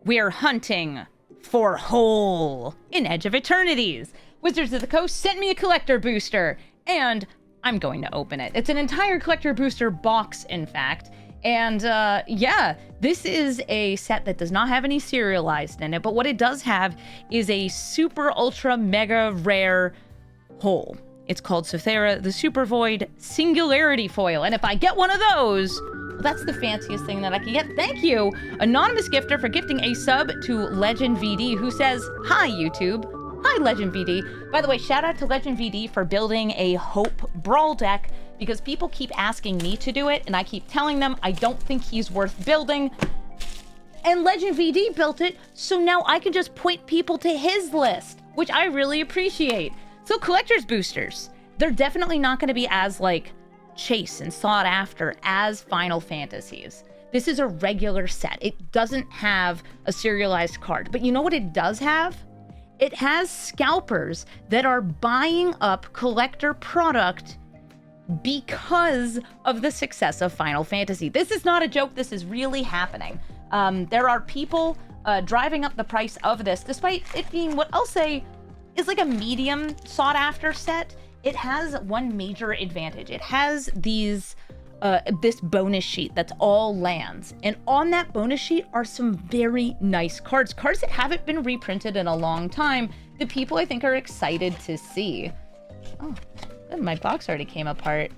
we're hunting for Hole in Edge of Eternities. Wizards of the Coast sent me a collector booster, and I'm going to open it. It's an entire collector booster box, in fact. And yeah, this is a set that does not have any serialized in it, but what it does have is a super ultra mega rare Hole. It's called Sothera the Super Void Singularity Foil, and if I get one of those, well, that's the fanciest thing that I can get. Thank you, Anonymous Gifter, for gifting a sub to Legend VD, who says, "Hi, YouTube." Hi, Legend VD. By the way, shout out to Legend VD for building a Hope Brawl deck, because people keep asking me to do it, and I keep telling them I don't think he's worth building. And Legend VD built it, so now I can just point people to his list, which I really appreciate. So collector's boosters, they're definitely not going to be as, like, chase and sought after as Final Fantasies. This is a regular set. It doesn't have a serialized card. But you know what it does have? It has scalpers that are buying up collector product because of the success of Final Fantasy. This is not a joke. This is really happening. There are people driving up the price of this, despite it being what I'll say is like a medium sought after set. It has one major advantage. It has these this bonus sheet that's all lands, and on that bonus sheet are some very nice cards that haven't been reprinted in a long time, that people I think are excited to see. Oh, my box already came apart.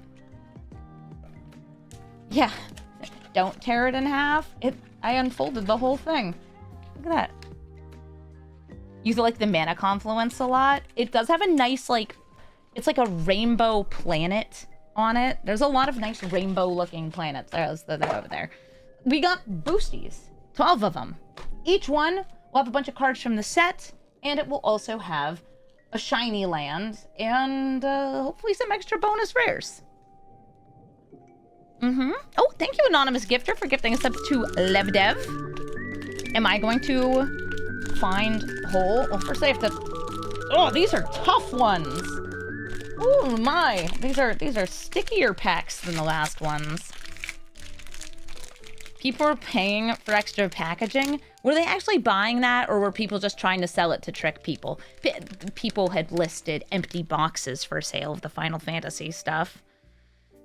Yeah, don't tear it in half. I unfolded the whole thing. Look at that. You like the mana confluence a lot. It does have a nice, like, it's like a rainbow planet on it. There's a lot of nice rainbow looking planets. They're over there. We got boosties, 12 of them. Each one will have a bunch of cards from the set, and it will also have a shiny land and hopefully some extra bonus rares. Oh, thank you, Anonymous Gifter, for gifting us up to Levdev. Am I going to find Hole? Well, first I have to... Oh, these are tough ones. Oh my, these are stickier packs than the last ones. People are paying for extra packaging. Were they actually buying that, or were people just trying to sell it to trick people? People had listed empty boxes for sale of the Final Fantasy stuff.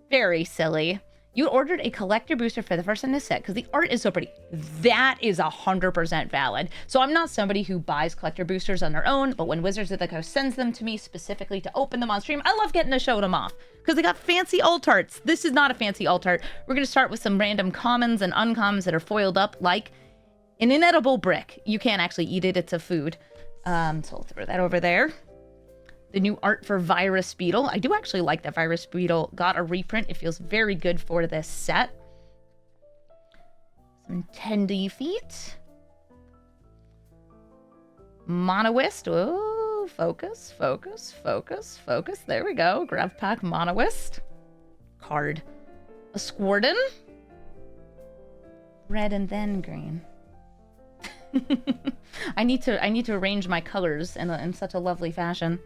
Very silly. You ordered a collector booster for the first in this set because the art is so pretty. That is 100% valid. So I'm not somebody who buys collector boosters on their own, but when Wizards of the Coast sends them to me specifically to open them on stream, I love getting to show them off because they got fancy alt arts. This is not a fancy alt art. We're going to start with some random commons and uncommons that are foiled up like an inedible brick. You can't actually eat it. It's a food. So I'll throw that over there. The new art for Virus Beetle. I do actually like that Virus Beetle got a reprint. It feels very good for this set. Some Tendy Feet. Monoist. Oh, focus, focus, focus, focus. There we go. Grav Pack Monoist. Card. A Squirtin. Red and then green. I need to arrange my colors in such a lovely fashion.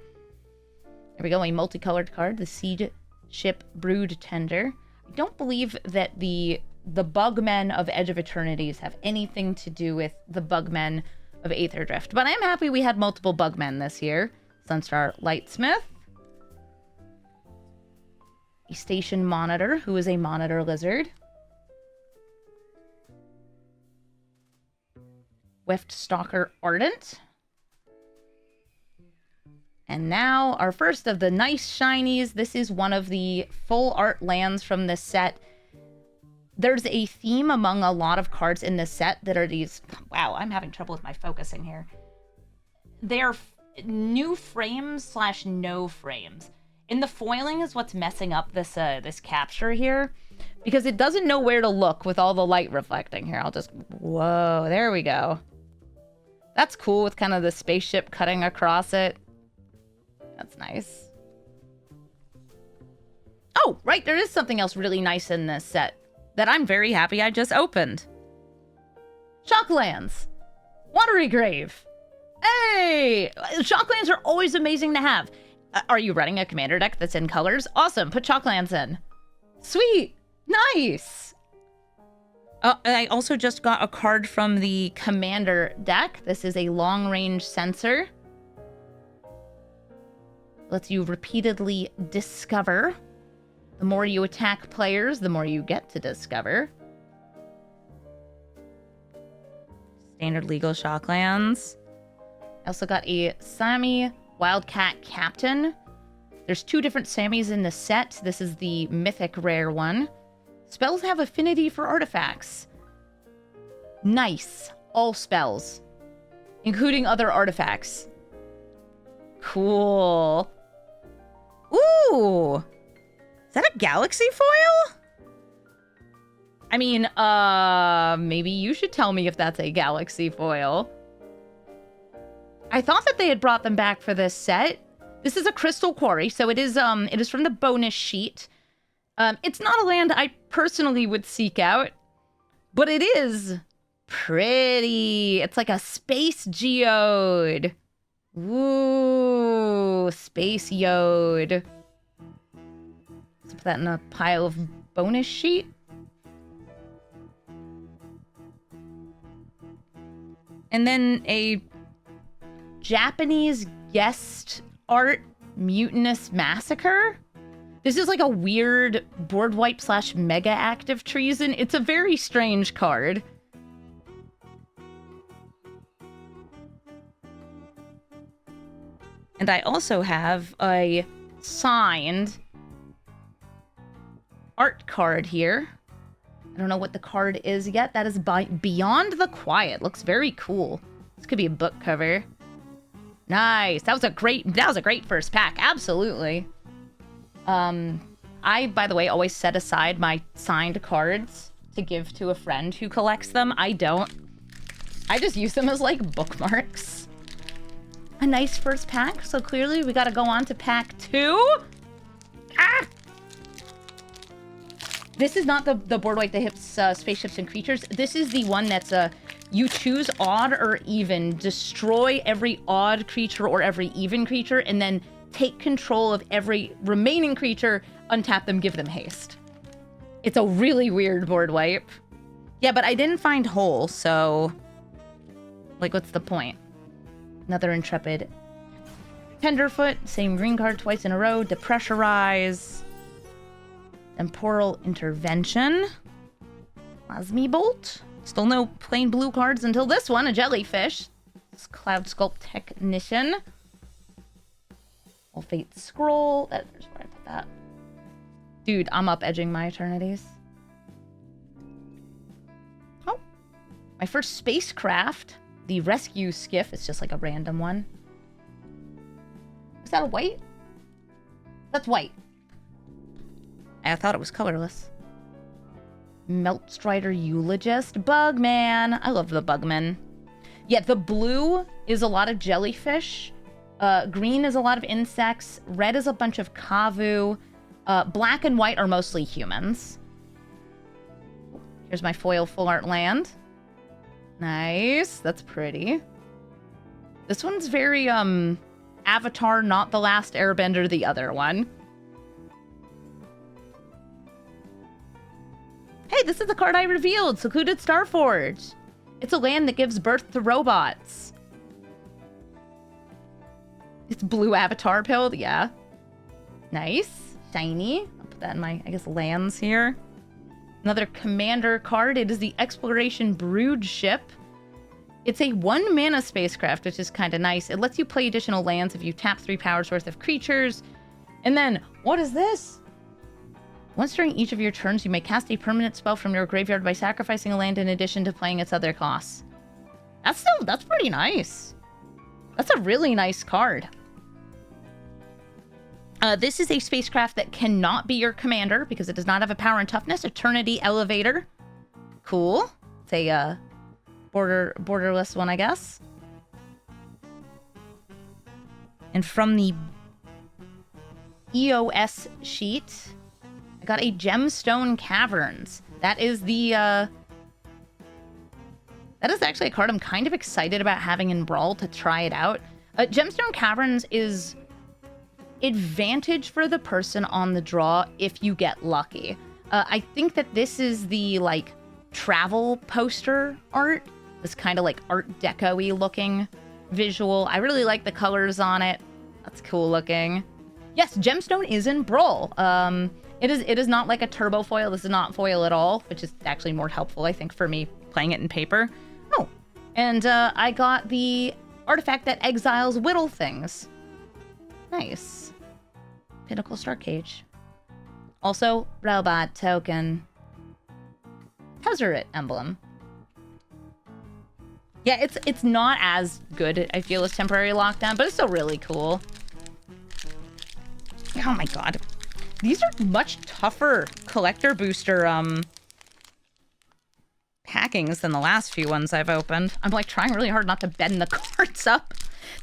Here we go, a multicolored card, the Siege Ship Brood Tender. I don't believe that the Bugmen of Edge of Eternities have anything to do with the Bugmen of Aether Drift, but I'm happy we had multiple Bugmen this year. Sunstar Lightsmith. A Station Monitor, who is a Monitor Lizard. Weft Stalker Ardent. And now, our first of the nice shinies. This is one of the full art lands from this set. There's a theme among a lot of cards in this set that are these... Wow, I'm having trouble with my focusing here. They're new frames / no frames. And the foiling is what's messing up this this capture here. Because it doesn't know where to look with all the light reflecting here. I'll just... Whoa, there we go. That's cool with kind of the spaceship cutting across it. That's nice. Oh, right, there is something else really nice in this set that I'm very happy I just opened. Shocklands. Watery Grave. Hey! Shocklands are always amazing to have. Are you running a commander deck that's in colors? Awesome, put Shocklands in. Sweet. Nice. I also just got a card from the Commander deck. This is a long-range sensor. Lets you repeatedly discover. The more you attack players, the more you get to discover. Standard legal shocklands. I also got a Sami Wildcat Captain. There's 2 different Samis in the set. This is the mythic rare one. Spells have affinity for artifacts. Nice. All spells. Including other artifacts. Cool. Ooh! Is that a galaxy foil? I mean, maybe you should tell me if that's a galaxy foil. I thought that they had brought them back for this set. This is a crystal quarry, so it is from the bonus sheet. It's not a land I personally would seek out, but it is pretty. It's like a space geode. Ooh, space yode. Let's put that in a pile of bonus sheet. And then a Japanese guest art mutinous massacre. This is like a weird board wipe / mega active treason. It's a very strange card. And I also have a signed art card here. I don't know what the card is yet. That is by Beyond the Quiet. Looks very cool. This could be a book cover. Nice. That was a great first pack. Absolutely. I, by the way, always set aside my signed cards to give to a friend who collects them. I don't. I just use them as, like, bookmarks. A nice first pack. So clearly we gotta go on to pack 2. Ah! This is not the board wipe that hits spaceships and creatures. This is the one that's you choose odd or even, destroy every odd creature or every even creature, and then take control of every remaining creature, untap them, give them haste. It's a really weird board wipe. Yeah, but I didn't find Hole, so like, what's the point? Another Intrepid Tenderfoot, same green card twice in a row, Depressurize. Temporal Intervention. Plasmy Bolt. Still no plain blue cards until this one, a Jellyfish. It's Cloud Sculpt Technician. All Fate Scroll. There's where I put that. Dude, I'm up edging my Eternities. Oh. My first spacecraft. The Rescue Skiff. It's just like a random one. Is that a white? That's white. I thought it was colorless. Meltstrider Eulogist. Bugman. I love the Bugman. Yeah, the blue is a lot of jellyfish. Green is a lot of insects. Red is a bunch of Kavu. Black and white are mostly humans. Here's my foil full art land. Nice. That's pretty. This one's very, Avatar, Not the Last Airbender, the other one. Hey, this is the card I revealed, Secluded Starforge. It's a land that gives birth to robots. It's blue avatar pilled, yeah. Nice. Shiny. I'll put that in my, I guess, lands here. Another commander card. It is the Exploration Brood Ship. It's a 1 mana spacecraft, which is kind of nice. It lets you play additional lands if you tap 3 powers worth of creatures. And then, what is this? Once during each of your turns, you may cast a permanent spell from your graveyard by sacrificing a land in addition to playing its other costs. That's pretty nice. That's a really nice card. This is a spacecraft that cannot be your commander because it does not have a power and toughness. Eternity Elevator. Cool. It's a borderless one, I guess. And from the EOS sheet, I got a Gemstone Caverns. That is the that is actually a card I'm kind of excited about having in Brawl to try it out. Gemstone Caverns is advantage for the person on the draw if you get lucky. I think that this is the, like, travel poster art. This kind of like Art Deco-y looking visual. I really like the colors on it. That's cool looking. Yes, gemstone is in Brawl. It is not like a turbo foil. This is not foil at all, which is actually more helpful, I think, for me playing it in paper. Oh, and I got the artifact that exiles whittle things. Nice. Pinnacle Star Cage. Also, robot token. Tezzeret emblem. Yeah, it's not as good, I feel, as Temporary Lockdown, but it's still really cool. Oh my god. These are much tougher collector booster packings than the last few ones I've opened. I'm like trying really hard not to bend the cards up.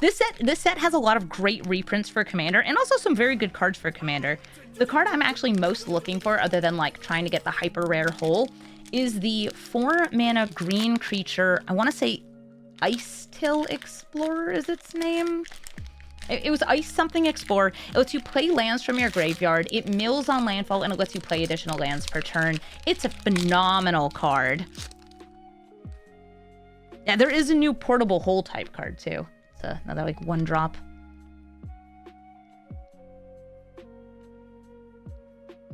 This set has a lot of great reprints for Commander and also some very good cards for Commander. The card I'm actually most looking for, other than like trying to get the hyper rare hole, is the 4-mana green creature. I want to say Ice Till Explorer is its name. It was Ice something Explorer. It lets you play lands from your graveyard. It mills on landfall, and it lets you play additional lands per turn. It's a phenomenal card. Yeah, there is a new portable hole type card, too. It's another, like, 1-drop.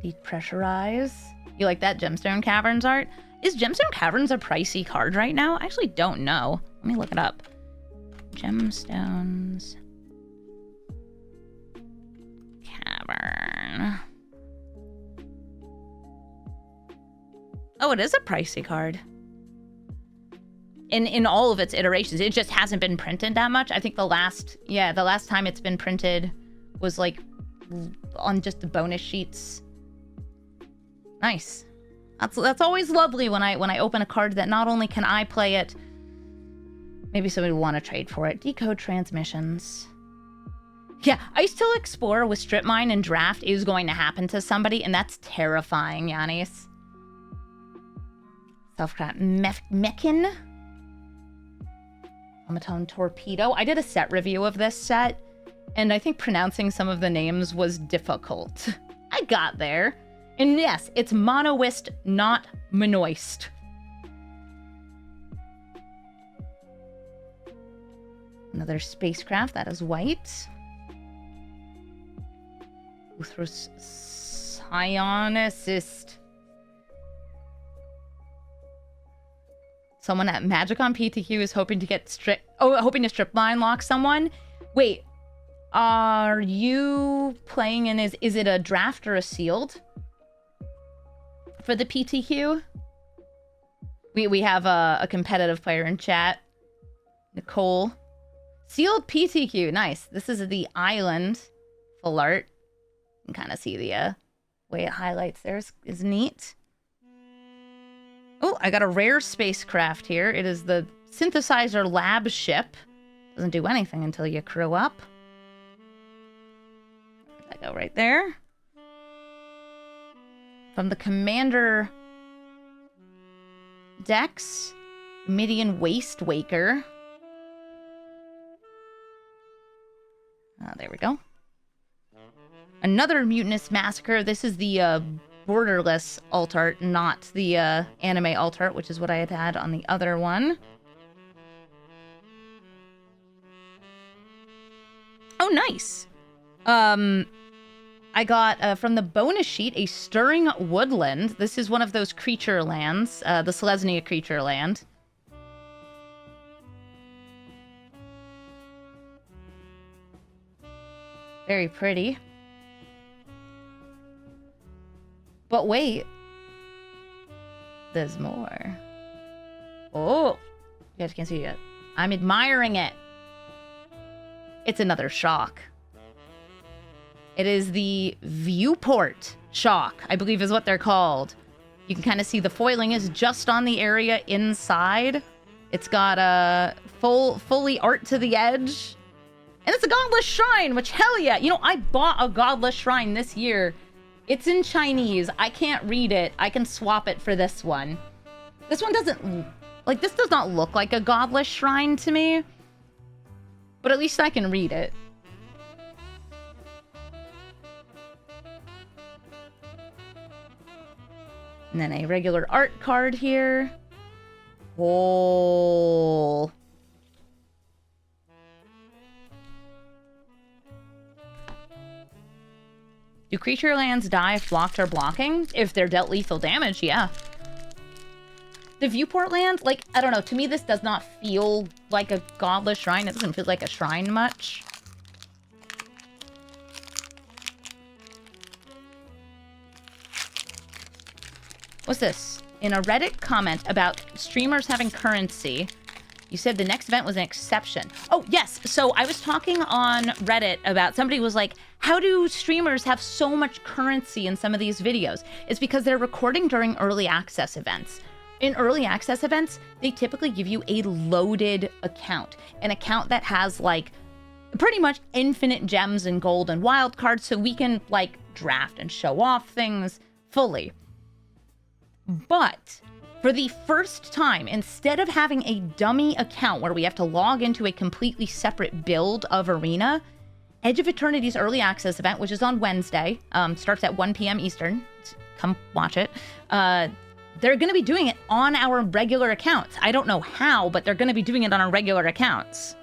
Depressurize. You like that Gemstone Caverns art? Is Gemstone Caverns a pricey card right now? I actually don't know. Let me look it up. Gemstones Cavern. Oh, it is a pricey card. In all of its iterations. It just hasn't been printed that much. I think the last time it's been printed was like on just the bonus sheets. Nice. That's always lovely when I open a card that not only can I play it, maybe somebody will want to trade for it. Decode Transmissions. Yeah, Ice Till Explorer with Strip Mine and Draft is going to happen to somebody, and that's terrifying, Yanis. Self-Craft Mechin. Automaton Torpedo. I did a set review of this set, and I think pronouncing some of the names was difficult. I got there. And yes, it's Monoist, not Monoist. Another spacecraft, that is white. Uthros Psionicist. Someone at Magic on PTQ is hoping to get hoping to strip line lock someone. Wait, are you playing in is it a draft or a sealed? For the PTQ? We have a competitive player in chat. Nicole. Sealed PTQ, nice. This is the island full art. You can kind of see the way it highlights there is neat. Oh, I got a rare spacecraft here. It is the Synthesizer Lab ship. Doesn't do anything until you crew up. I go right there. From the Commander decks, Midian Waste Waker. There we go. Another Mutinous Massacre. This is the borderless alt art, not the anime alt art, which is what I had on the other one. Oh, nice. I got, from the bonus sheet, a Stirring Woodland. This is one of those creature lands, the Selesnya creature land. Very pretty. But wait. There's more. Oh! You guys can't see it yet. I'm admiring it. It's another shock. It is the Viewport Shock, I believe is what they're called. You can kind of see the foiling is just on the area inside. It's got a fully art to the edge. And it's a Godless Shrine, which hell yeah. You know, I bought a Godless Shrine this year. It's in Chinese. I can't read it. I can swap it for this one. This one doesn't... Like, this does not look like a Godless Shrine to me. But at least I can read it. And then a regular art card here. Oh. Do creature lands die if blocked or blocking? If they're dealt lethal damage, yeah. The viewport land, like, I don't know. To me, this does not feel like a godless shrine. It doesn't feel like a shrine much. What's this? In a Reddit comment about streamers having currency, you said the next event was an exception. Oh, yes. So I was talking on Reddit about, somebody was like, how do streamers have so much currency in some of these videos? It's because they're recording during early access events. In early access events, they typically give you a loaded account, an account that has like pretty much infinite gems and gold and wild cards, so we can like draft and show off things fully. But for the first time, instead of having a dummy account where we have to log into a completely separate build of Arena, Edge of Eternities early access event, which is on Wednesday, starts at 1 p.m. Eastern. Come watch it. They're going to be doing it on our regular accounts. I don't know how, but they're going to be doing it on our regular accounts.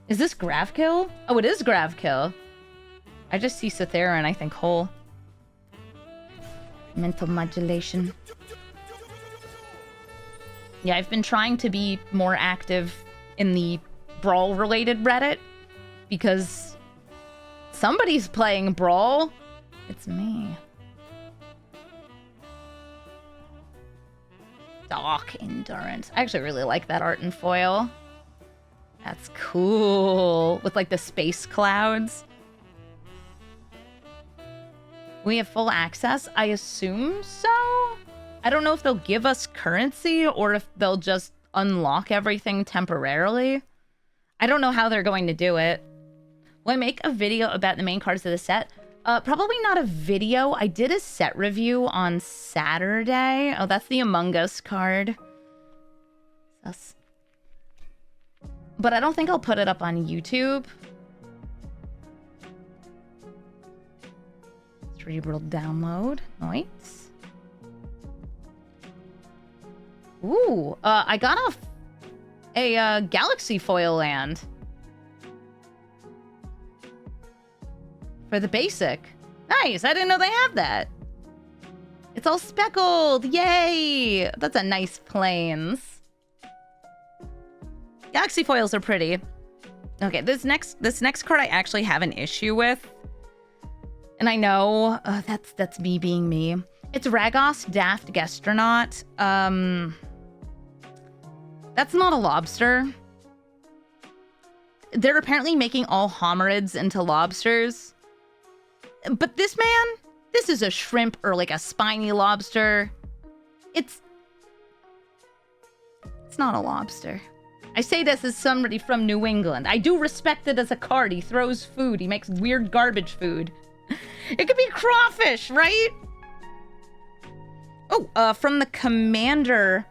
Is this Gravkill? Oh, it is Gravkill. I just see Cythera and I think whole. Mental modulation. Yeah, I've been trying to be more active in the Brawl-related Reddit because somebody's playing Brawl. It's me. Dark Endurance. I actually really like that art in foil. That's cool. With like the space clouds. We have full access? I assume so? I don't know if they'll give us currency or if they'll just unlock everything temporarily. I don't know how they're going to do it. Will I make a video about the main cards of the set? Probably not a video. I did a set review on Saturday. Oh, that's the Among Us card. Sus. But I don't think I'll put it up on YouTube. Cerebral download. Nice. Ooh, I got a Galaxy foil land. For the basic. Nice, I didn't know they have that. It's all speckled, yay! That's a nice plains. Galaxy foils are pretty. Okay, this next card I actually have an issue with. And I know that's me being me. It's Ragos Daft Gastronaut. That's not a lobster. They're apparently making all hominids into lobsters. But this is a shrimp or like a spiny lobster. It's not a lobster. I say this as somebody from New England. I do respect it as a card. He throws food. He makes weird garbage food. It could be crawfish, right? Oh, from the Commander,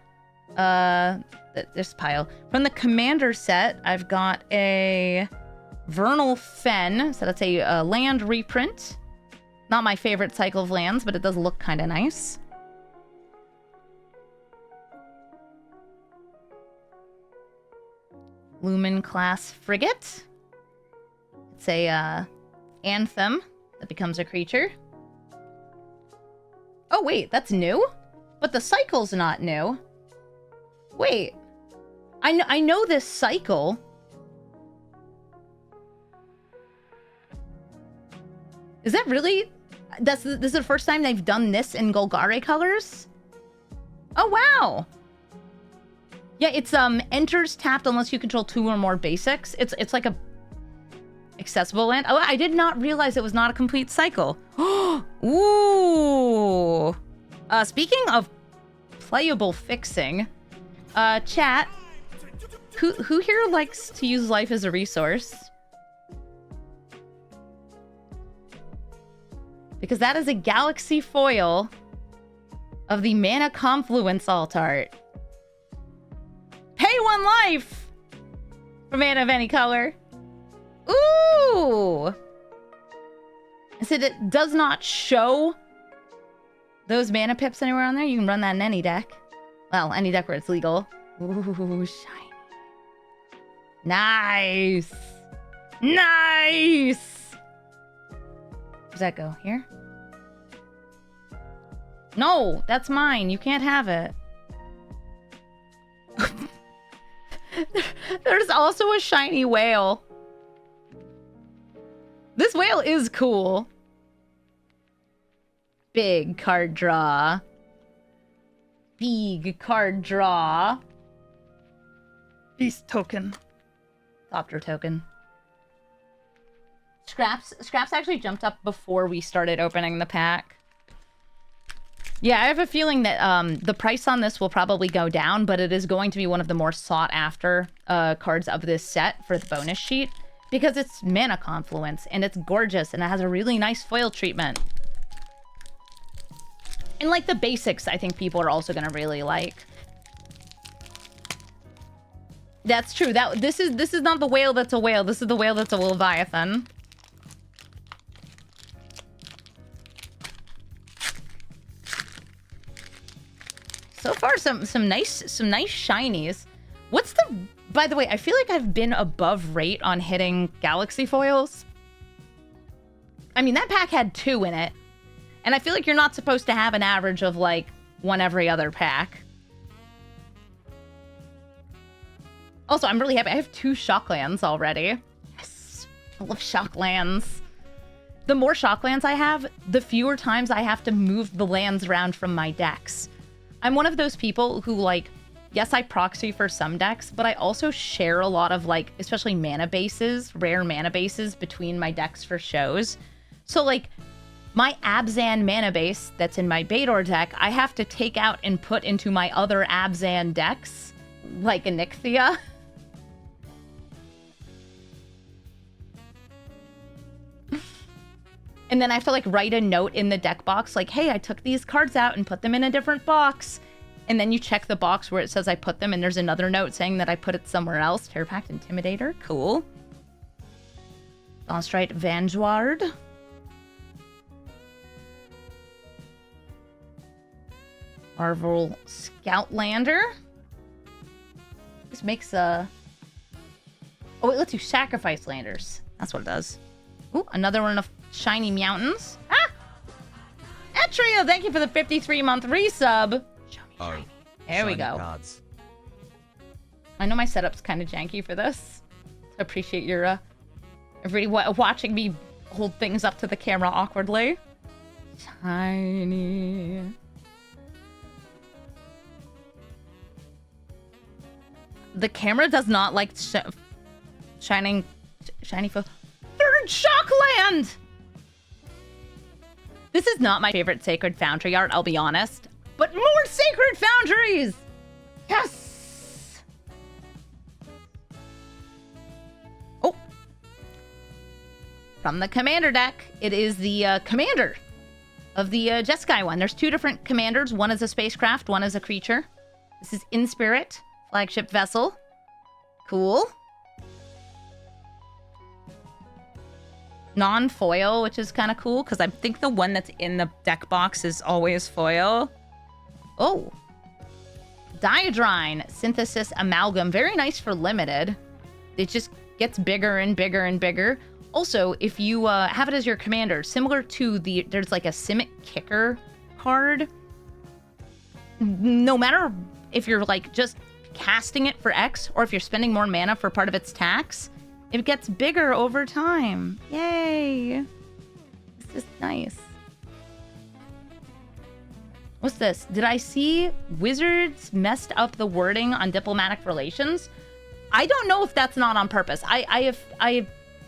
this pile. From the Commander set, I've got a Vernal Fen. So that's a land reprint. Not my favorite cycle of lands, but it does look kind of nice. Lumen class frigate. It's a anthem that becomes a creature. Oh wait, that's new? But the cycle's not new. Wait. I know this cycle. Is that really? This is the first time they've done this in Golgari colors? Oh wow. Yeah, it's enters tapped unless you control 2 or more basics. It's like a accessible land. Oh, I did not realize it was not a complete cycle. Ooh. Speaking of playable fixing, chat, who here likes to use life as a resource? Because that is a Galaxy foil of the Mana Confluence alt art. Pay 1 life for mana of any color. Ooh! I said it does not show those mana pips anywhere on there. You can run that in any deck. Well, any deck where it's legal. Ooh, shiny. Nice. Nice. Does that go here? No, that's mine. You can't have it. There's also a shiny whale. This whale is cool. Big card draw. Big card draw. Beast token. Thopter token. Scraps actually jumped up before we started opening the pack. Yeah, I have a feeling that the price on this will probably go down, but it is going to be one of the more sought after cards of this set for the bonus sheet because it's Mana Confluence and it's gorgeous and it has a really nice foil treatment. And like the basics, I think people are also gonna really like. That's true. This is not the whale that's a whale. This is the whale that's a Leviathan. So far, some nice shinies. What's the? By the way, I feel like I've been above rate on hitting galaxy foils. I mean, that pack had 2 in it. And I feel like you're not supposed to have an average of, like, 1 every other pack. Also, I'm really happy. I have 2 Shocklands already. Yes! I love Shocklands. The more Shocklands I have, the fewer times I have to move the lands around from my decks. I'm one of those people who, like, yes, I proxy for some decks, but I also share a lot of, like, especially mana bases, rare mana bases between my decks for shows. So, like, my Abzan mana base that's in my Bator deck, I have to take out and put into my other Abzan decks, like Onyxia. And then I have to, like, write a note in the deck box, like, hey, I took these cards out and put them in a different box. And then you check the box where it says I put them, and there's another note saying that I put it somewhere else. Terrapact Intimidator, cool. Dawnstrite Vanguard. Marvel Scoutlander. This makes a... Oh, it lets you sacrifice landers. That's what it does. Ooh, another one of Shiny Mountains. Ah! Etria, thank you for the 53-month resub. Show me shiny. There we go. Cards. I know my setup's kind of janky for this. I appreciate your everybody watching me hold things up to the camera awkwardly. Shiny. The camera does not like shiny Third Shockland! This is not my favorite Sacred Foundry art, I'll be honest. But more Sacred Foundries! Yes! Oh. From the Commander deck, it is the Commander of the Jeskai one. There's 2 different Commanders. One is a spacecraft, one is a creature. This is In Spirit, flagship vessel. Cool. Non-foil, which is kind of cool, because I think the one that's in the deck box is always foil. Oh. Diadrine Synthesis Amalgam. Very nice for limited. It just gets bigger and bigger and bigger. Also, if you have it as your commander, similar to there's like a Simic Kicker card. No matter if you're like just casting it for X, or if you're spending more mana for part of its tax, it gets bigger over time. Yay! This is nice. What's this? Did I see Wizards messed up the wording on diplomatic relations? I don't know if that's not on purpose. I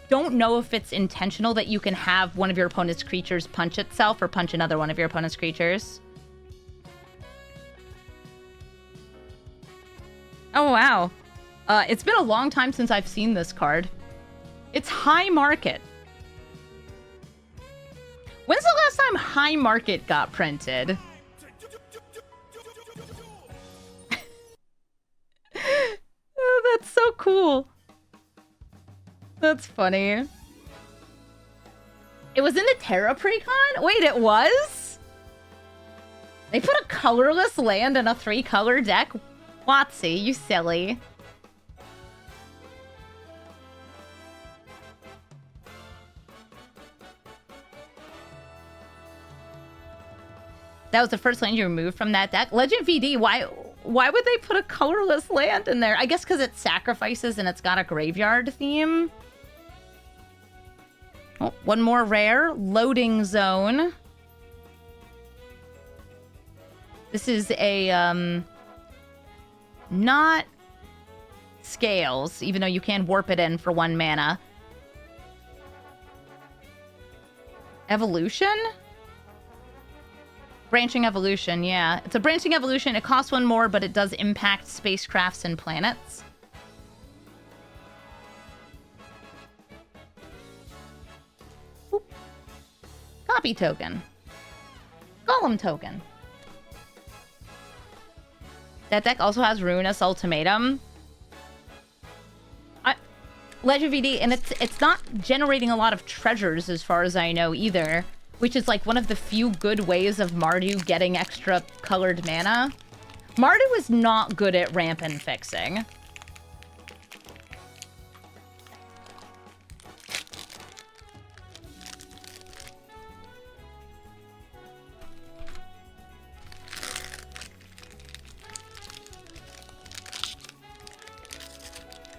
don't know if it's intentional that you can have one of your opponent's creatures punch itself or punch another one of your opponent's creatures. Oh, wow. It's been a long time since I've seen this card. It's High Market. When's the last time High Market got printed? Oh, that's so cool. That's funny. It was in the Terra Precon? Wait, it was? They put a colorless land in a 3-color deck? WotC, you silly. That was the first land you removed from that deck? Legend VD, why would they put a colorless land in there? I guess because it sacrifices and it's got a graveyard theme. Oh, one more rare. Loading Zone. This is a, not Scales, even though you can warp it in for 1 mana. Evolution? Branching Evolution, yeah. It's a Branching Evolution. It costs 1 more, but it does impact spacecrafts and planets. Oop. Copy token. Golem token. That deck also has Ruinous Ultimatum. Legend VD, and it's not generating a lot of treasures as far as I know either. Which is like one of the few good ways of Mardu getting extra colored mana. Mardu is not good at ramp and fixing.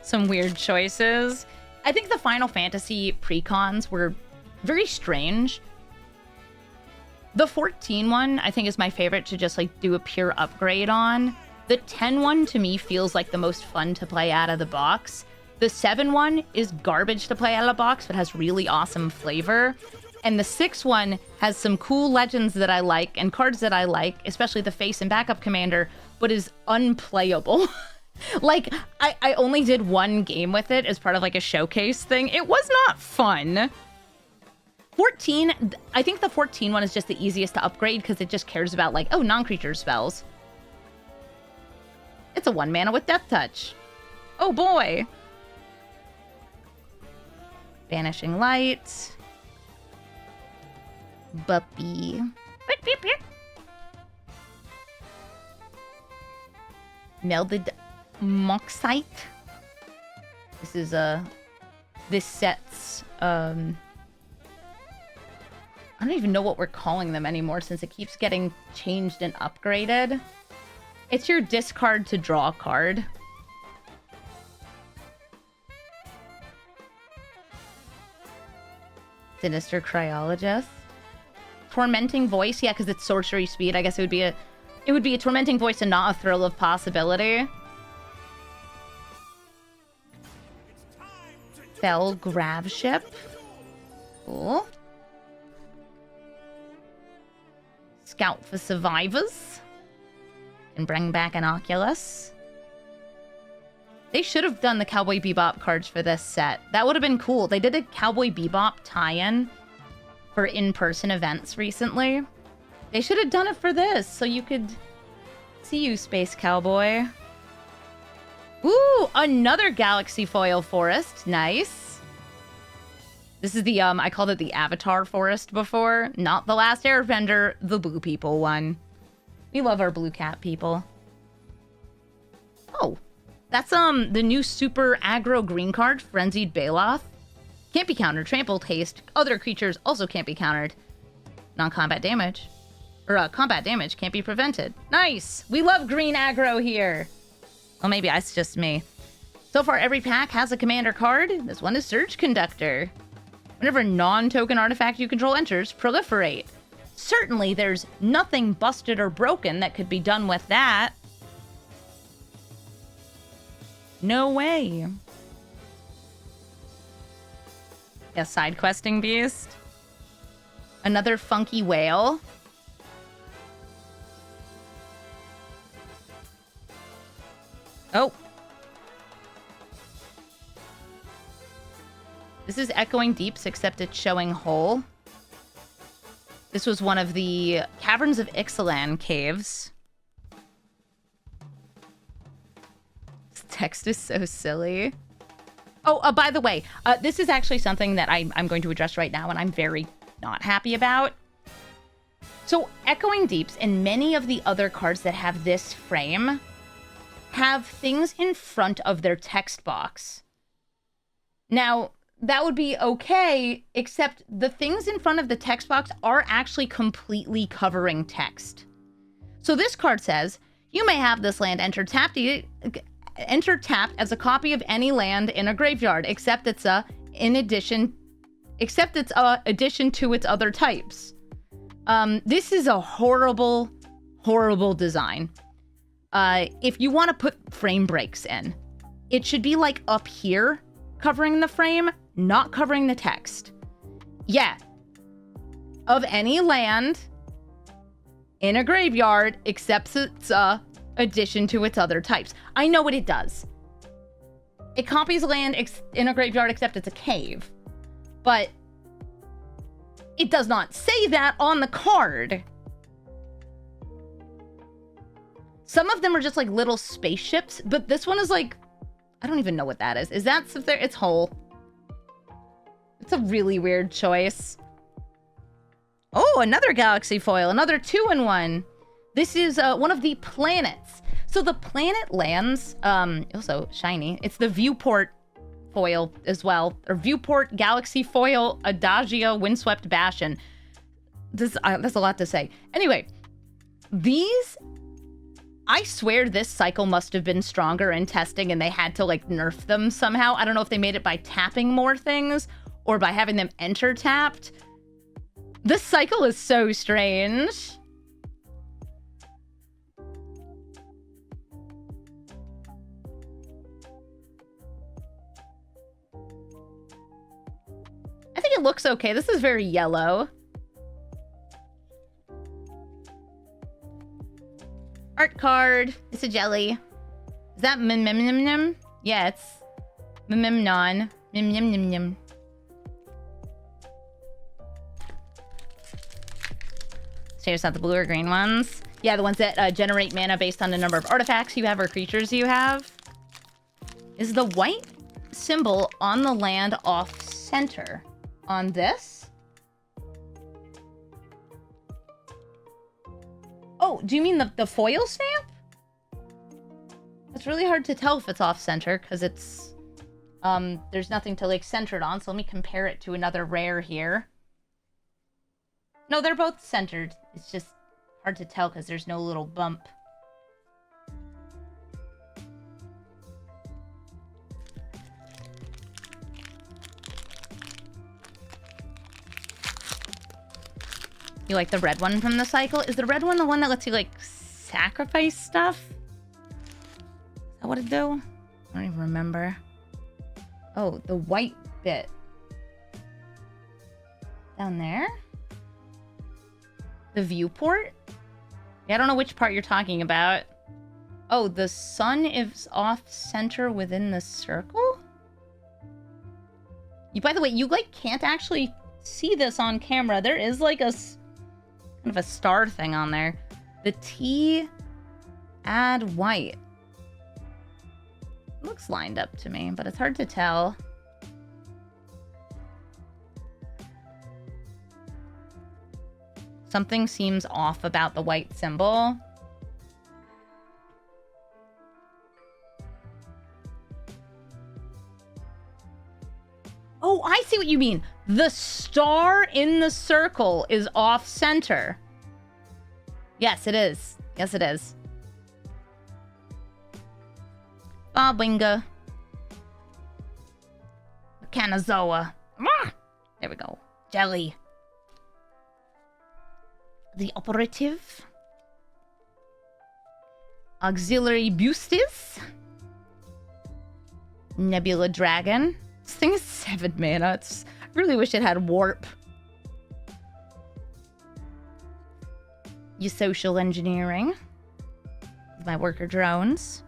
Some weird choices. I think the Final Fantasy precons were very strange. The 14 one, I think, is my favorite to just, like, do a pure upgrade on. The 10 one, to me, feels like the most fun to play out of the box. The 7 one is garbage to play out of the box, but has really awesome flavor. And the 6 one has some cool legends that I like, and cards that I like, especially the face and backup commander, but is unplayable. Like, I only did 1 game with it as part of, like, a showcase thing. It was not fun. 14, I think the 14 one is just the easiest to upgrade because it just cares about, like, oh, non-creature spells. It's a 1 mana with Death Touch. Oh, boy. Vanishing Light. Buppy. Melded Moxite. This is this set's I don't even know what we're calling them anymore since it keeps getting changed and upgraded. It's your discard to draw a card. Sinister Cryologist. Tormenting Voice, yeah, because it's sorcery speed. I guess it would be a Tormenting Voice and not a Thrill of Possibility. Fell Graveship. Cool. Scout for Survivors. And bring back an Oculus. They should have done the Cowboy Bebop cards for this set. That would have been cool. They did a Cowboy Bebop tie-in for in-person events recently. They should have done it for this, so you could see you, Space Cowboy. Ooh, another Galaxy Foil Forest. Nice. This is the, I called it the Avatar Forest before. Not the Last Airbender, the Blue People one. We love our Blue Cat people. Oh, that's, the new super aggro green card, Frenzied Baloth. Can't be countered. Trampled Haste. Other creatures also can't be countered. Non-combat damage. Or, combat damage can't be prevented. Nice! We love green aggro here. Well, maybe it's just me. So far, every pack has a commander card. This one is Surge Conductor. Whenever a non-token artifact you control enters, proliferate. Certainly, there's nothing busted or broken that could be done with that. No way. Yeah, side questing beast. Another funky whale. Oh. This is Echoing Deeps, except it's showing Hole. This was one of the Caverns of Ixalan caves. This text is so silly. Oh, by the way, this is actually something that I'm going to address right now, and I'm very, not happy about. So Echoing Deeps and many of the other cards that have this frame have things in front of their text box. Now, that would be okay, except the things in front of the text box are actually completely covering text. So this card says, you may have this land enter tapped as a copy of any land in a graveyard, except it's addition to its other types. This is a horrible, horrible design. If you want to put frame breaks in, it should be like up here, covering the frame, not covering the text. Yeah. Of any land in a graveyard, except it's addition to its other types. I know what it does. It copies land in a graveyard, except it's a cave. But it does not say that on the card. Some of them are just like little spaceships, but this one is like, I don't even know what that is. Is that there? It's whole. It's a really weird choice. Oh, another galaxy foil, another 2-in-1. This is one of the planets. So the planet lands, also shiny. It's the viewport foil as well, or viewport galaxy foil Adagio windswept bastion. That's a lot to say. Anyway, these, I swear this cycle must have been stronger in testing and they had to like nerf them somehow. I don't know if they made it by tapping more things or by having them enter tapped. This cycle is so strange. I think it looks okay. This is very yellow. Art card. It's a jelly. Is that mim? Yeah, it's mimnon. Mim. So here's not the blue or green ones. Yeah, the ones that generate mana based on the number of artifacts you have or creatures you have. Is the white symbol on the land off center on this? Oh, do you mean the foil stamp? It's really hard to tell if it's off center because it's there's nothing to like center it on. So let me compare it to another rare here. No, they're both centered. It's just hard to tell because there's no little bump. You like the red one from the cycle? Is the red one the one that lets you, like, sacrifice stuff? Is that what it do? I don't even remember. Oh, the white bit. Down there? The viewport? Yeah, I don't know which part you're talking about. Oh, the sun is off center within the circle? By the way, you, like, can't actually see this on camera. There is, like, a kind of a star thing on there. The T add white. Looks lined up to me, but it's hard to tell. Something seems off about the white symbol. Oh, I see what you mean. The star in the circle is off center. Yes, it is. Yes, it is. Bobwinga. Mechanozoa. There we go. Jelly. The operative. Auxiliary Bustis. Nebula Dragon. This thing is 7 mana. I really wish it had warp. Social engineering. My worker drones.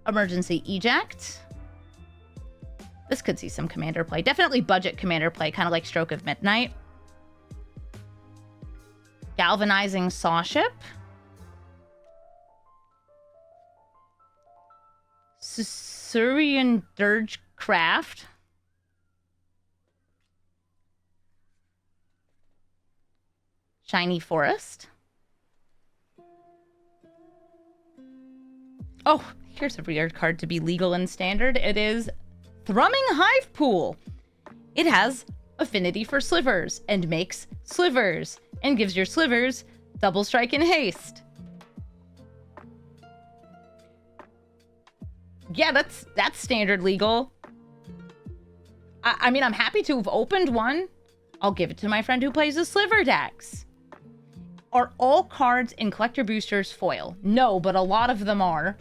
Emergency eject. This could see some commander play. Definitely budget commander play, kind of like Stroke of Midnight. Galvanizing Sawship. Surian Dirge Craft. Shiny Forest. Oh, here's a weird card to be legal and standard. It is Thrumming Hive Pool. It has affinity for slivers and makes slivers and gives your slivers double strike and haste. Yeah, that's standard legal. I mean, I'm happy to have opened one. I'll give it to my friend who plays the sliver decks. Are all cards in collector boosters foil? No, but a lot of them are.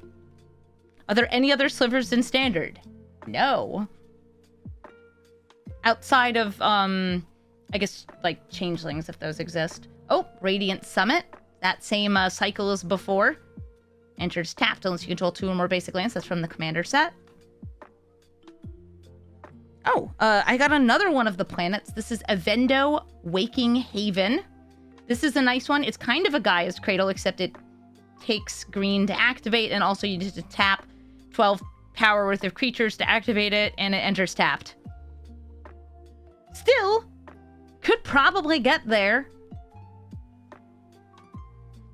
Are there any other slivers in standard? No. Outside of, I guess, like, changelings, if those exist. Oh, Radiant Summit. That same cycle as before. Enters tapped unless you control 2 or more basic lands. That's from the commander set. Oh, I got another one of the planets. This is Avendo Waking Haven. This is a nice one. It's kind of a Gaia's Cradle, except it takes green to activate, and also you need to tap 12 power worth of creatures to activate it, and it enters tapped. Still, could probably get there.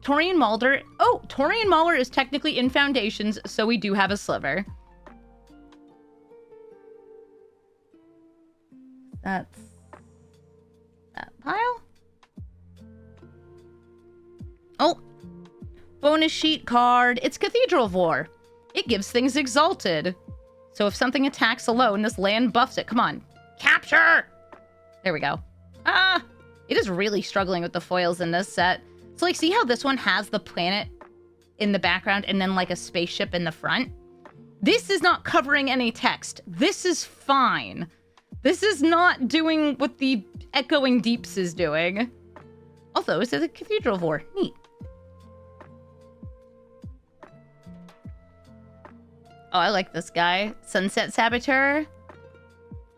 Torian Mulder. Oh, Torian Mauler is technically in Foundations, so we do have a sliver. That's that pile. Oh, bonus sheet card. It's Cathedral of War. It gives things Exalted. So if something attacks alone, this land buffs it. Come on. Capture! There we go. Ah! It is really struggling with the foils in this set. So, like, see how this one has the planet in the background and then, like, a spaceship in the front? This is not covering any text. This is fine. This is not doing what the Echoing Deeps is doing. Although, it's the Cathedral of War. Neat. Oh, I like this guy. Sunset Saboteur.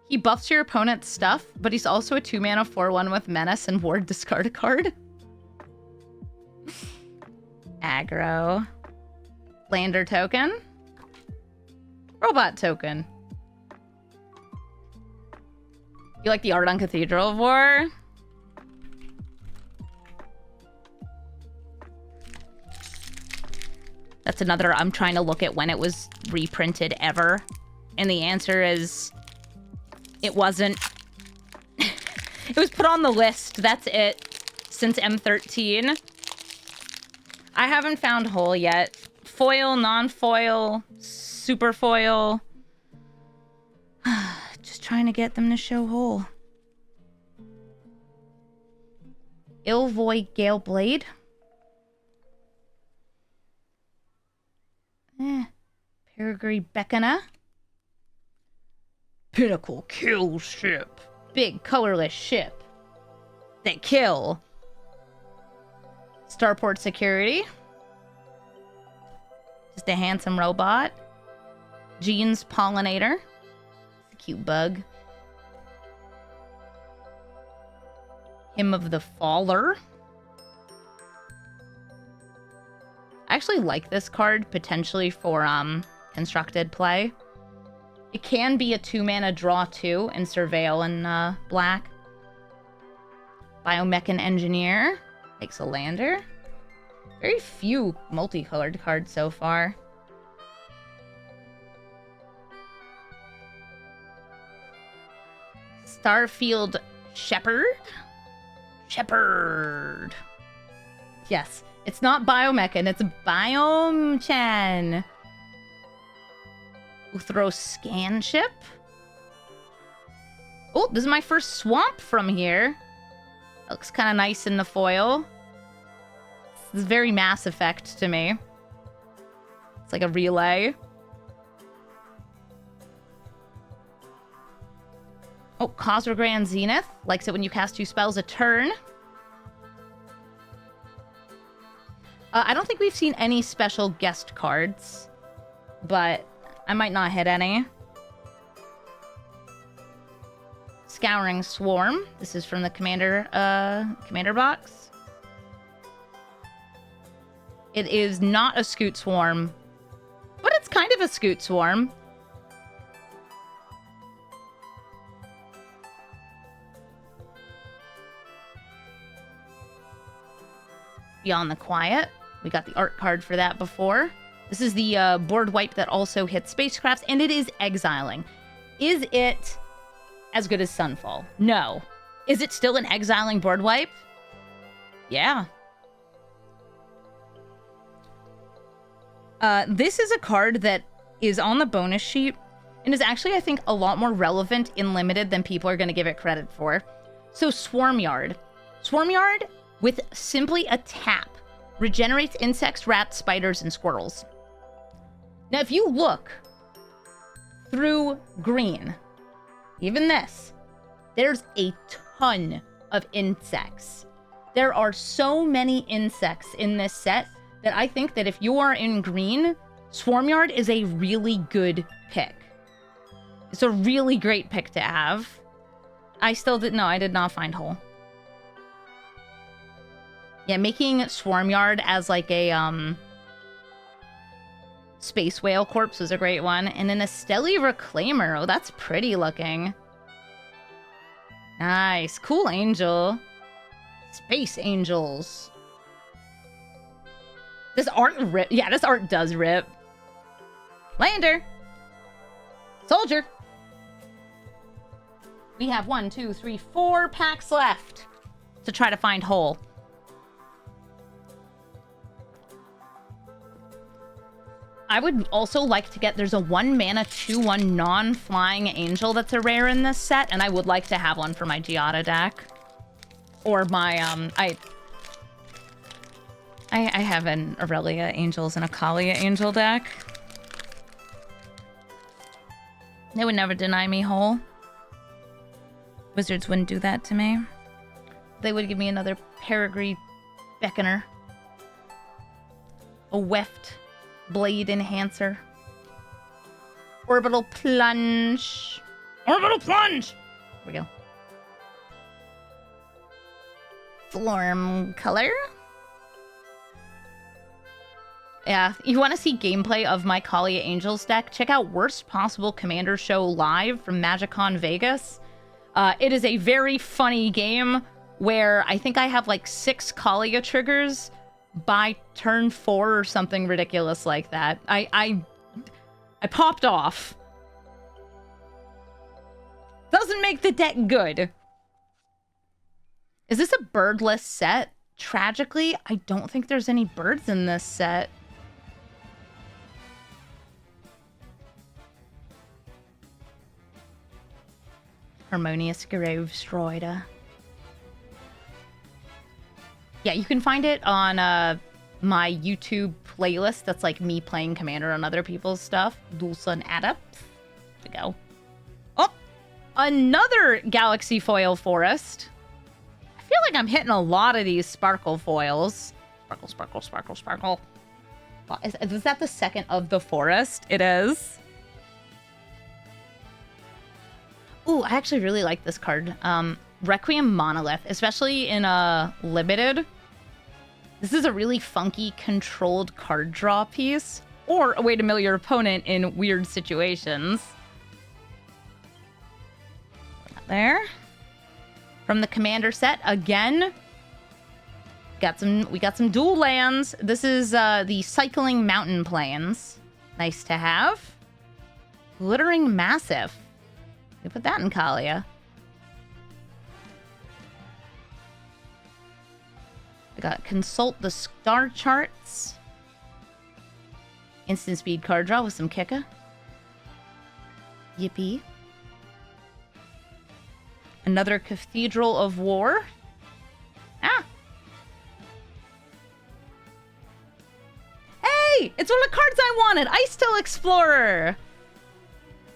He buffs your opponent's stuff, but he's also a 2-mana 4/1 with Menace and Ward. Discard a card. Aggro. Lander token. Robot token. You like the art on Cathedral of War? That's another, I'm trying to look at when it was reprinted ever. And the answer is, it wasn't. It was put on the list, that's it. Since M13. I haven't found whole yet. Foil, non-foil, super foil. Just trying to get them to show whole. Ilvoy Galeblade. Peregrine Becana. Pinnacle Kill Ship. Big colorless ship. They kill. Starport Security. Just a handsome robot. Jean's Pollinator. It's a cute bug. Hymn of the Faller. I actually like this card potentially for constructed play. It can be a 2-mana draw 2 and Surveil in black. Biomechan Engineer makes a lander. Very few multicolored cards so far. Starfield Shepherd. Shepherd. Yes. It's not Biomechan, it's Biomechan. Uthro Scanship. Oh, this is my first swamp from here. That looks kind of nice in the foil. This is very Mass Effect to me. It's like a relay. Oh, Cosmogran Zenith. Likes it when you cast 2 spells a turn. I don't think we've seen any special guest cards, but I might not hit any. Scouring Swarm. This is from the commander box. It is not a Scoot Swarm, but it's kind of a Scoot Swarm. Beyond the Quiet. We got the art card for that before. This is the board wipe that also hits spacecrafts, and it is exiling. Is it as good as Sunfall? No. Is it still an exiling board wipe? Yeah. This is a card that is on the bonus sheet and is actually, I think, a lot more relevant in Limited than people are going to give it credit for. So Swarmyard. Swarmyard, with simply a tap, regenerates insects, rats, spiders, and squirrels. Now, if you look through green, even this, there's a ton of insects. There are so many insects in this set that I think that if you are in green, Swarmyard is a really good pick. It's a really great pick to have. I did not find Hole. Yeah, making Swarmyard as like a Space Whale Corpse was a great one. And then a Stelly Reclaimer. Oh, that's pretty looking. Nice. Cool angel. Space Angels. This art rip. Yeah, this art does rip. Lander. Soldier. We have 1, 2, 3, 4 packs left to try to find Hole. I would also like to get, there's a 1 mana 2/1 non-flying angel that's a rare in this set, and I would like to have one for my Giada deck. Or my, I have an Aurelia Angels and a Kalia Angel deck. They would never deny me Hole. Wizards wouldn't do that to me. They would give me another Peregrine Beckoner. A Weft Blade Enhancer. Orbital Plunge. Orbital Plunge! Here we go. Florm Color. Yeah, you want to see gameplay of my Kalia Angels deck? Check out Worst Possible Commander Show live from MagicCon Vegas. It is a very funny game where I think I have like 6 Kalia triggers by turn 4 or something ridiculous like that. I popped off. Doesn't make the deck good. Is this a birdless set? Tragically, I don't think there's any birds in this set. Harmonious Grove Strider. Yeah, you can find it on my YouTube playlist that's like me playing Commander on other people's stuff. Dulcin Adept. There we go. Oh! Another Galaxy Foil Forest. I feel like I'm hitting a lot of these sparkle foils. Sparkle, sparkle, sparkle, sparkle. Is that the second of the forest? It is. Ooh, I actually really like this card. Requiem Monolith, especially in a limited. This is a really funky controlled card draw piece, or a way to mill your opponent in weird situations. There. From the Commander set, again, we got some dual lands. This is the Cycling Mountain Plains. Nice to have. Glittering Massif. We put that in Kalia. We got Consult the Star Charts. Instant speed card draw with some Kika. Yippee. Another Cathedral of War. Ah! Hey! It's one of the cards I wanted! Icetail Explorer!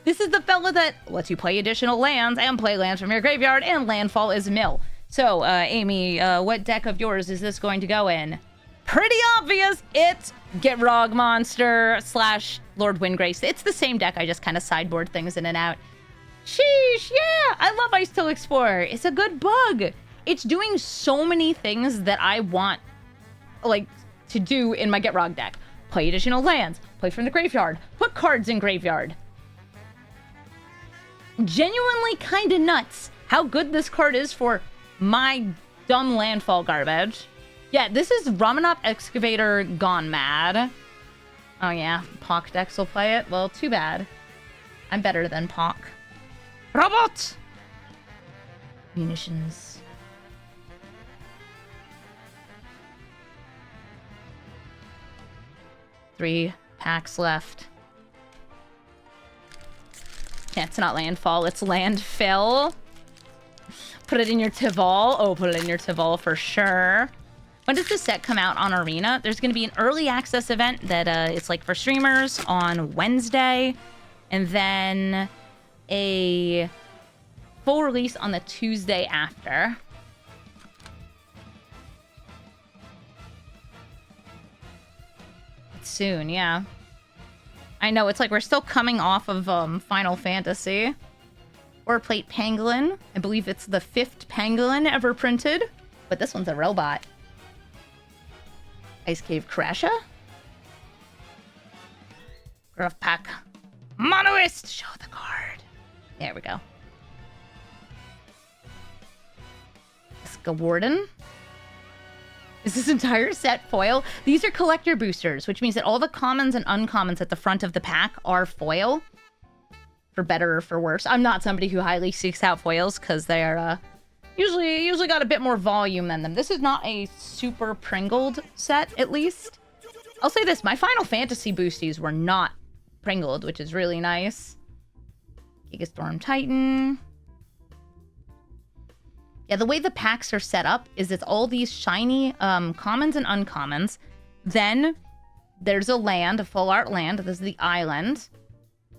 This is the fella that lets you play additional lands and play lands from your graveyard, and landfall is mill. So, Amy, what deck of yours is this going to go in? Pretty obvious! It's Gitrog Monster / Lord Windgrace. It's the same deck, I just kind of sideboard things in and out. Sheesh, yeah! I love Icetail Explorer. It's a good bug. It's doing so many things that I want, like, to do in my Gitrog deck. Play additional lands, play from the graveyard, put cards in graveyard. Genuinely kind of nuts how good this card is for my dumb landfall garbage. Yeah, this is Ramanop Excavator gone mad. Oh yeah, Pock decks will play it. Well, too bad. I'm better than Pock. Robot! Munitions. Three packs left. Yeah, it's not landfall, it's landfill. Put it in your Tival. Oh, put it in your Tival for sure. When does this set come out on Arena? There's going to be an early access event that it's like for streamers on Wednesday. And then a full release on the Tuesday after. It's soon, yeah. I know, it's like we're still coming off of Final Fantasy. Or Plate Pangolin. I believe it's the 5th Pangolin ever printed. But this one's a robot. Ice Cave Crasher. Gruff Pack. Monoist! Show the card. There we go. Iska Warden. Is this entire set foil? These are collector boosters, which means that all the commons and uncommons at the front of the pack are foil. For better or for worse. I'm not somebody who highly seeks out foils because they are usually got a bit more volume than them. This is not a super pringled set, at least. I'll say this, my Final Fantasy boosties were not pringled, which is really nice. Gigastorm Titan. Yeah, the way the packs are set up is it's all these shiny commons and uncommons. Then there's a land, a full art land. This is the island.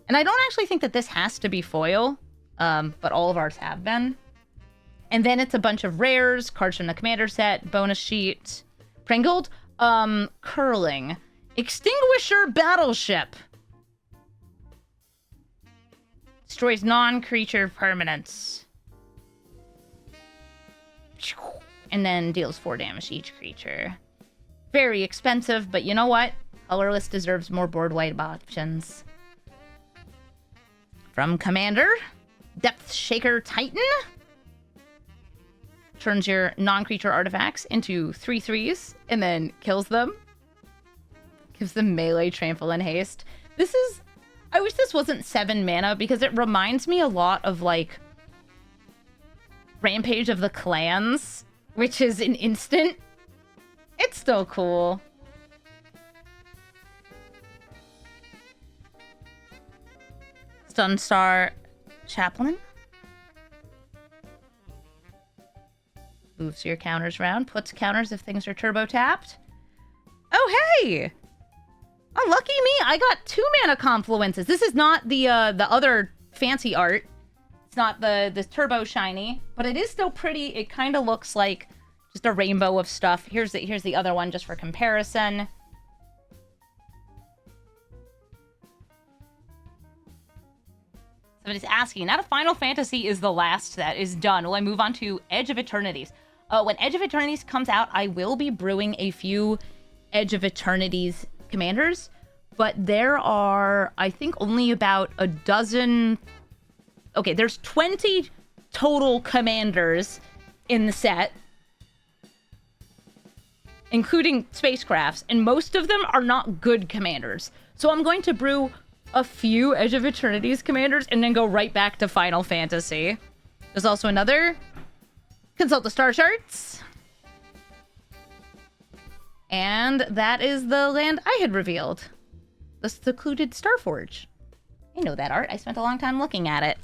And I don't actually think that this has to be foil, but all of ours have been. And then it's a bunch of rares, cards from the commander set, bonus sheet, pringled, curling, extinguisher battleship. Destroys non-creature permanents. And then deals 4 damage to each creature. Very expensive, but you know what? Colorless deserves more board wipe options. From Commander, Depth Shaker Titan. Turns your non-creature artifacts into 3/3s and then kills them. Gives them melee, trample, and haste. This is... I wish this wasn't 7 mana because it reminds me a lot of, like, Rampage of the Clans, which is an instant. It's still cool. Sunstar Chaplain. Moves your counters around. Puts counters if things are turbo tapped. Oh, hey! Oh, lucky me! I got 2 mana confluences. This is not the other fancy art. It's not the turbo shiny, but it is still pretty. It kind of looks like just a rainbow of stuff. Here's the other one just for comparison. Somebody's asking, now that Final Fantasy is the last that is done, will I move on to Edge of Eternities? When Edge of Eternities comes out, I will be brewing a few Edge of Eternities commanders, but there are, I think, only about a dozen... Okay, there's 20 total commanders in the set, including spacecrafts, and most of them are not good commanders. So I'm going to brew a few Edge of Eternities commanders and then go right back to Final Fantasy. There's also another. Consult the star charts. And that is the land I had revealed. The Secluded Starforge. I know that art. I spent a long time looking at it.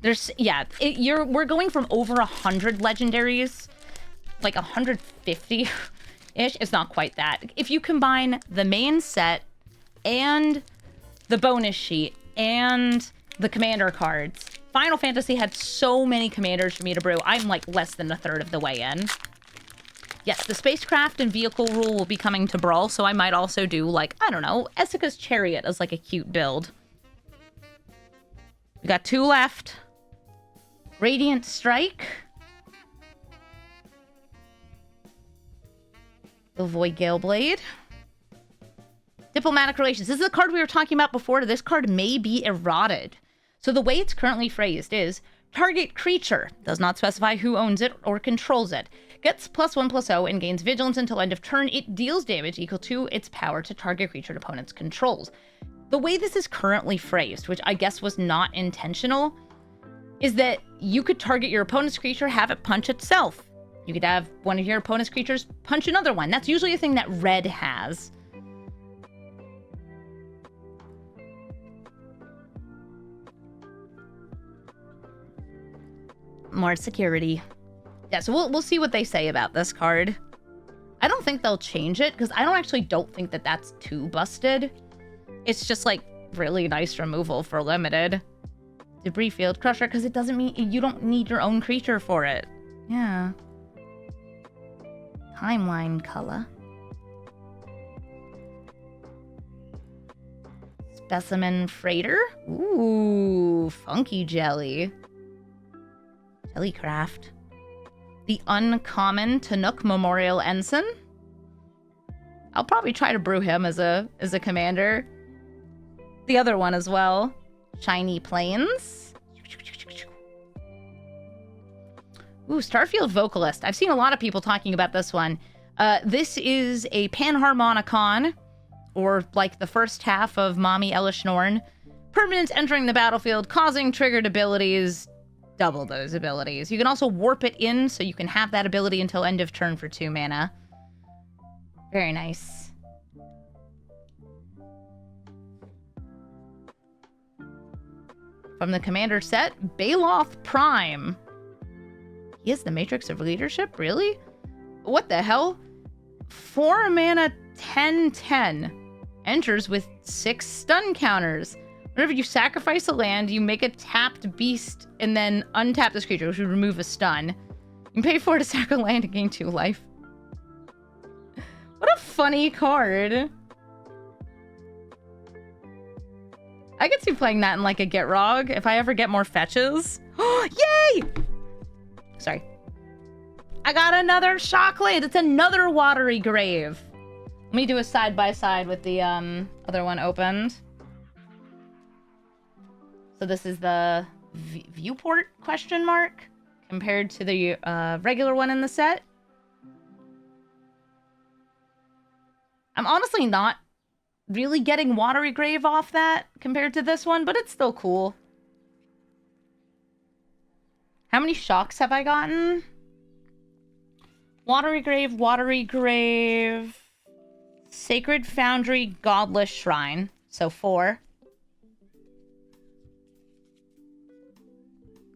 There's, yeah, we're going from over 100 legendaries, like 150-ish. It's not quite that. If you combine the main set and the bonus sheet and the commander cards, Final Fantasy had so many commanders for me to brew. I'm like less than a third of the way in. Yes, the spacecraft and vehicle rule will be coming to Brawl, so I might also do, like, I don't know, Essica's Chariot as like a cute build. We got 2 left. Radiant Strike. The Void Gale Blade. Diplomatic Relations. This is the card we were talking about before. This card may be eroded. So the way it's currently phrased is, target creature, does not specify who owns it or controls it, Gets +1/+0 and gains vigilance until end of turn. It deals damage equal to its power to target creature an opponent's controls. The way this is currently phrased, which I guess was not intentional, is that you could target your opponent's creature, have it punch itself. You could have one of your opponent's creatures punch another one. That's usually a thing that red has. More security. Yeah, so we'll see what they say about this card. I don't think they'll change it, because I don't think that that's too busted. It's just, like, really nice removal for limited. Debris Field Crusher, because it doesn't mean... You don't need your own creature for it. Yeah. Timeline color. Specimen Freighter? Ooh, funky jelly. Jellycraft. The uncommon Tanook Memorial Ensign. I'll probably try to brew him as a commander. The other one as well. Shiny Plains. Ooh, Starfield Vocalist. I've seen a lot of people talking about this one. This is a Panharmonicon, or like the first half of Mommy Elishnorn. Permanent entering the battlefield, causing triggered abilities. Double those abilities. You can also warp it in, so you can have that ability until end of turn for 2 mana. Very nice. From the commander set, Baloth Prime. He is the Matrix of Leadership? Really? What the hell? 4 mana, 10/10. Enters with 6 stun counters. Whenever you sacrifice a land, you make a tapped beast and then untap this creature, which would remove a stun. You can pay 4 to sack a land and gain 2 life. What a funny card. I could see playing that in like a Get Rog if I ever get more fetches. Yay! Sorry. I got another Shockland. It's another Watery Grave. Let me do a side-by-side with the other one opened. So this is the viewport question mark compared to the regular one in the set. I'm honestly not really getting Watery Grave off that compared to this one, but it's still cool. How many shocks have I gotten? Watery Grave, Sacred Foundry, Godless Shrine. So 4.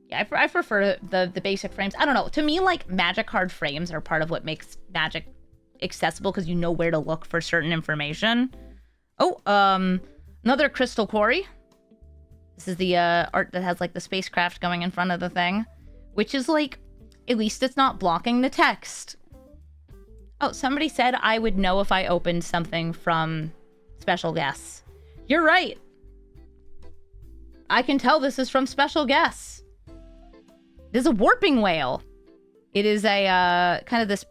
Yeah, I prefer the basic frames. I don't know. To me, like, Magic card frames are part of what makes Magic accessible, because you know where to look for certain information. Oh, another Crystal Quarry. This is the art that has, like, the spacecraft going in front of the thing. Which is, like, at least it's not blocking the text. Oh, somebody said I would know if I opened something from Special Guests. You're right. I can tell this is from Special Guests. This is a Warping Whale. It is a kind of this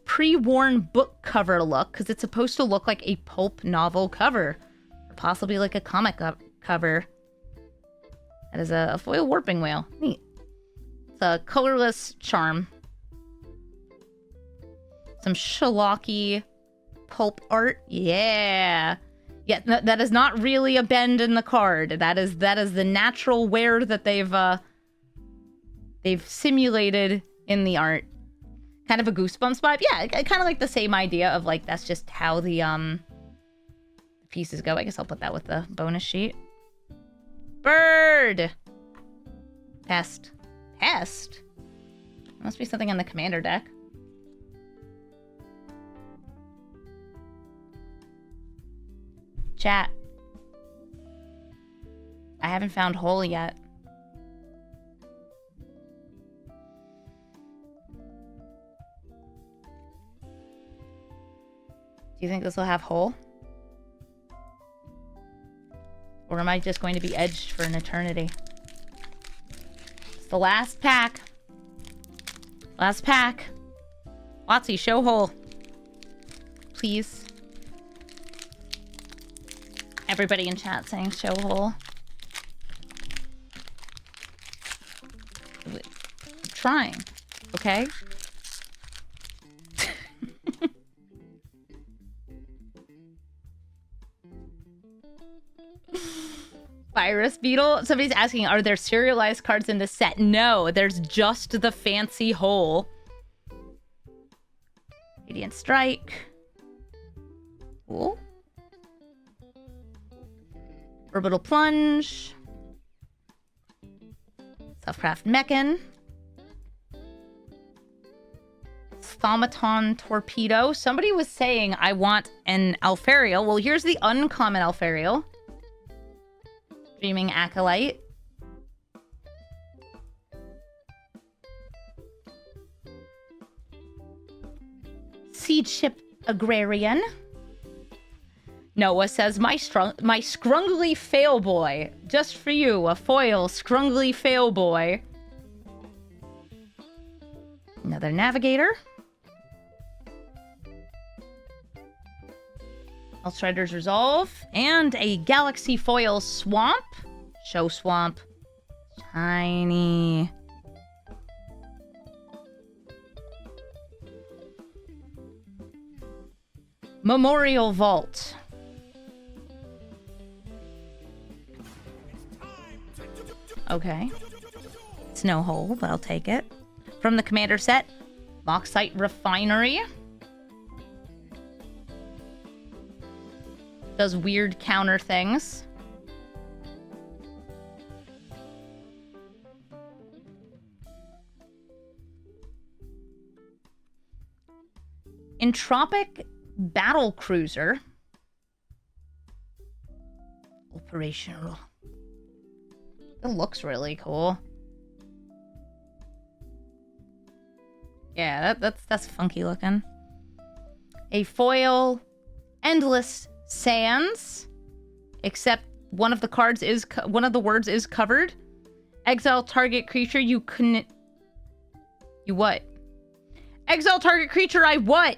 pre-worn book cover look, because it's supposed to look like a pulp novel cover, or possibly like a comic cover. That is a foil Warping Whale. Neat. It's a colorless charm. Some Shalaki pulp art. Yeah. Yeah, that is not really a bend in the card. That is the natural wear that they've simulated in the art. Kind of a Goosebumps vibe. Yeah, kind of like the same idea of, like, that's just how the pieces go. I guess I'll put that with the bonus sheet. Bird! Pest. Pest? Must be something on the commander deck. Chat. I haven't found Hole yet. Do you think this will have Hole? Or am I just going to be edged for an eternity? It's the last pack. Last pack. WotC, show Hole. Please. Everybody in chat saying show Hole. I'm trying. Okay? Virus Beetle. Somebody's asking, are there serialized cards in the set? No, there's just the fancy hole. Radiant Strike. Cool. Orbital Plunge. Selfcraft Mechan. Thaumaton Torpedo. Somebody was saying, I want an Alfarial. Well, here's the uncommon Alfarial. Dreaming Acolyte. Seed Ship Agrarian. Noah says, my scrungly fail boy. Just for you, a foil scrungly fail boy. Another Navigator. Outstrider's Resolve. And a Galaxy Foil Swamp. Show Swamp. Tiny. Memorial Vault. Okay. It's no hole, but I'll take it. From the Commander set, Moxite Refinery. Does weird counter things. Entropic Battle Cruiser. Operational. It looks really cool. Yeah, that's funky looking. A foil Endless Sands, except one of the words is covered. Exile target creature you couldn't. You what? Exile target creature I what?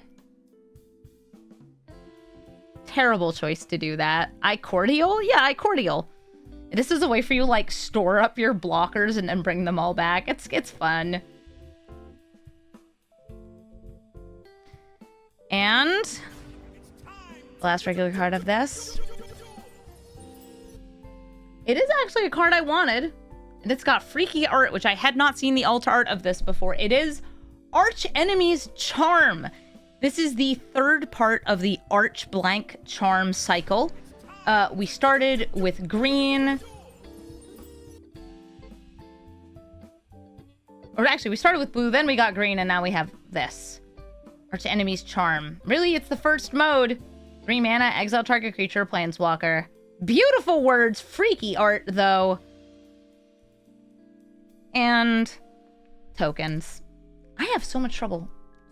Terrible choice to do that. Icordial? Yeah, Icordial. This is a way for you like store up your blockers and then bring them all back. It's fun. And last regular card of this. It is actually a card I wanted. And it's got freaky art, which I had not seen the alt art of this before. It is Arch Enemy's Charm. This is the third part of the Arch Blank Charm cycle. We started with green. Or actually, we started with blue, then we got green, and now we have this. Arch Enemy's Charm. Really, it's the first mode. 3 mana, exile target creature, planeswalker. Beautiful words, freaky art, though. And tokens. I have so much trouble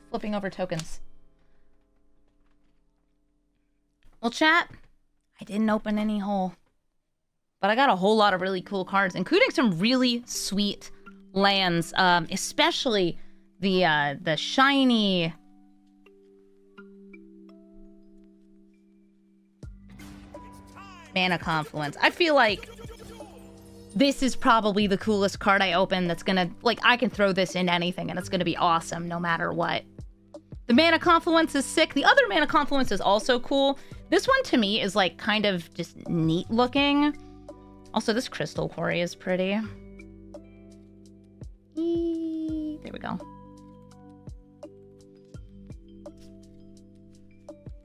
flipping over tokens. Well, chat, I didn't open any hole. But I got a whole lot of really cool cards, including some really sweet lands, especially the shiny... Mana Confluence. I feel like this is probably the coolest card I open that's gonna, like, I can throw this in anything and it's gonna be awesome no matter what. The Mana Confluence is sick. The other Mana Confluence is also cool. This one to me is like kind of just neat looking. Also, this Crystal Quarry is pretty. There we go.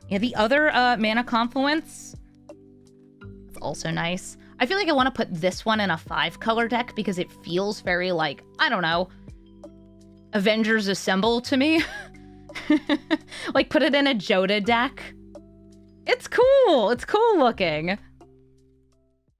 Yeah, the other Mana Confluence, it's also nice. I feel like I want to put this one in a 5-color deck because it feels very like, I don't know, Avengers Assemble to me. Like, put it in a Joda deck. It's cool. It's cool looking.